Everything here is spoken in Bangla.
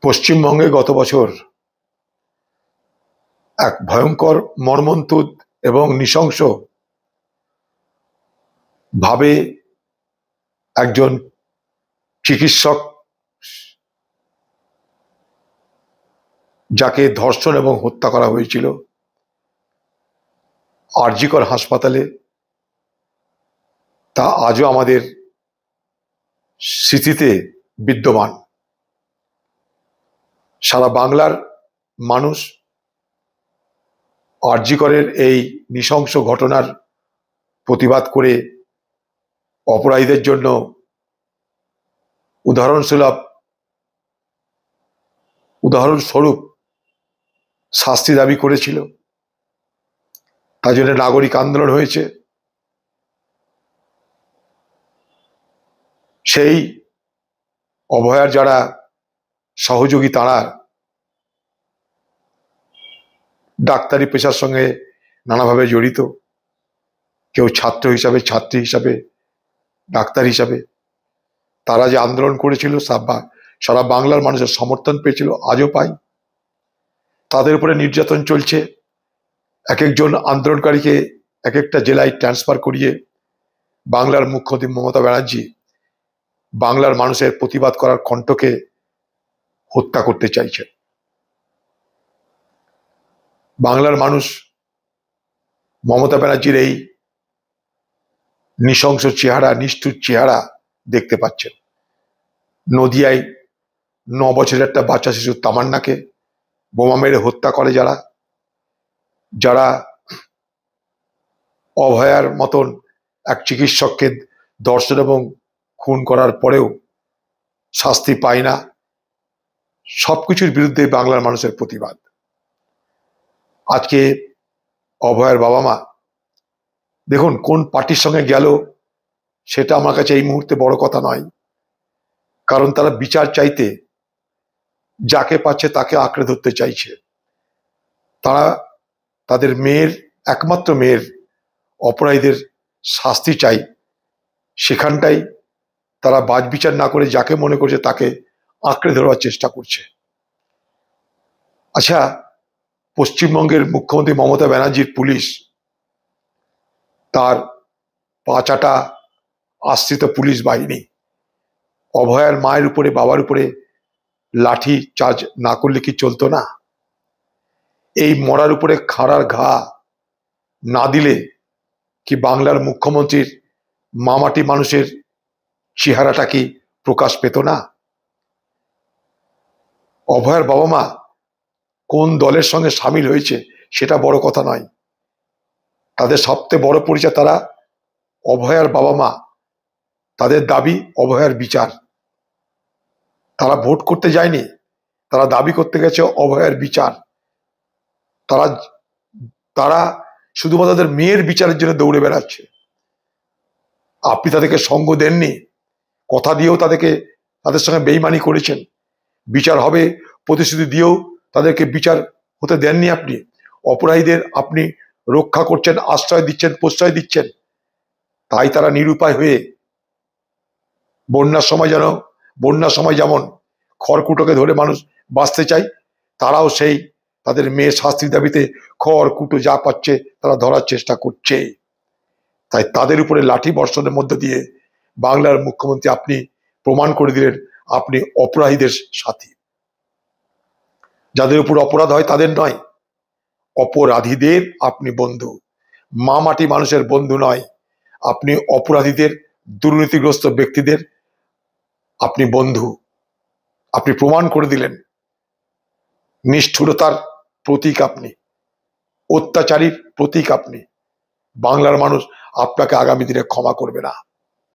পশ্চিমবঙ্গে গত বছর এক ভয়ঙ্কর মর্মন্তুদ এবং নৃশংস ভাবে একজন চিকিৎসক যাকে ধর্ষণ এবং হত্যা করা হয়েছিল আর.জি. কর হাসপাতালে, তা আজও আমাদের স্মৃতিতে বিদ্যমান। সারা বাংলার মানুষ আর.জি. করের এই নৃশংস ঘটনার প্রতিবাদ করে অপরাধীদের জন্য উদাহরণস্বরূপ শাস্তি দাবি করেছিল। তার জন্য নাগরিক আন্দোলন হয়েছে। সেই অভয়ার যারা সহযোগী, তারা ডাক্তারি পেশার সঙ্গে নানাভাবে জড়িত, কেউ ছাত্র হিসাবে, ছাত্রী হিসাবে, ডাক্তার হিসাবে, তারা যে আন্দোলন করেছিল সারা বাংলার মানুষের সমর্থন পেয়েছিল, আজও পাই। তাদের উপরে নির্যাতন চলছে। এক একজন আন্দোলনকারীকে এক একটা জেলায় ট্রান্সফার করিয়ে বাংলার মুখ্যমন্ত্রী মমতা ব্যানার্জি বাংলার মানুষের প্রতিবাদ করার কণ্ঠকে হত্যা করতে চাইছেন। বাংলার মানুষ মমতা ব্যানার্জির এই নৃশংস চেহারা, নিষ্ঠুর চেহারা দেখতে পাচ্ছেন। নদিয়ায় 9 বছরের একটা বাচ্চা শিশু তামান্নাকে বোমা মেরে হত্যা করে যারা অভয়ার মতন এক চিকিৎসককে ধর্ষণ এবং খুন করার পরেও শাস্তি পায় না। সবকিছুর বিরুদ্ধে বাংলার মানুষের প্রতিবাদ। আজকে অভয়ার বাবা মা, দেখুন কোন পার্টির সঙ্গে গেল সেটা আমার কাছে এই মুহূর্তে বড় কথা নয়, কারণ তারা বিচার চাইতে যাকে পাচ্ছে তাকে আঁকড়ে ধরতে চাইছে। তারা তাদের একমাত্র মেয়ের অপরাধীদের শাস্তি চাই, সেখানটাই তারা বাছবিচার না করে যাকে মনে করছে তাকে আঁকড়ে ধরবার চেষ্টা করছে। আচ্ছা, পশ্চিমবঙ্গের মুখ্যমন্ত্রী মমতা ব্যানার্জির পুলিশ, তার 5 আশ্রিত পুলিশ বাহিনী অভয়ার মায়ের উপরে, বাবার উপরে লাঠি চার্জ না করলে কি চলতো না? এই মরার উপরে খাড়ার ঘা না দিলে কি বাংলার মুখ্যমন্ত্রীর মামাটি মানুষের চেহারাটা কি প্রকাশ পেত না? অভয়ার বাবা মা কোন দলের সঙ্গে সামিল হয়েছে সেটা বড় কথা নয়, তাদের সবচেয়ে বড় পরিচয় তারা অভয়ার বাবা মা। তাদের দাবি অভয়ার বিচার। তারা ভোট করতে যায়নি, তারা দাবি করতে গেছে অভয়ার বিচার। তারা শুধুমাত্র তাদের মেয়ের বিচারের জন্য দৌড়ে বেড়াচ্ছে। আপনি তাদেরকে সঙ্গ দেননি, কথা দিয়েও তাদের সঙ্গে বেইমানি করেছেন। বিচার হবে প্রতিশ্রুতি দিয়েও তাদেরকে বিচার হতে দেননি। আপনি অপরাধীদের আপনি রক্ষা করছেন, আশ্রয় দিচ্ছেন, প্রশ্রয় দিচ্ছেন। তাই তারা নিরুপায় হয়ে বন্যার সময় যেমন খড়কুটোকে ধরে মানুষ বাঁচতে চায়, তারাও সেই তাদের মেয়ের শাস্তির দাবিতে খড়কুটো যা পাচ্ছে তারা ধরার চেষ্টা করছে। তাই তাদের উপরে লাঠি বর্ষণের মধ্যে দিয়ে বাংলার মুখ্যমন্ত্রী আপনি প্রমাণ করে দিলেন আপনি অপরাধীদের সাথী। যাদের উপর অপরাধ হয় তাদের নয়, অপরাধীদের আপনি বন্ধু। মাটি মানুষের বন্ধু নয়, আপনি অপরাধীদের, দুর্নীতিগ্রস্ত ব্যক্তিদের আপনি বন্ধু। আপনি প্রমাণ করে দিলেন। নিষ্ঠুরতার প্রতীক আপনি, অত্যাচারীর প্রতীক আপনি। বাংলার মানুষ আপনাকে আগামী দিনে ক্ষমা করবে না।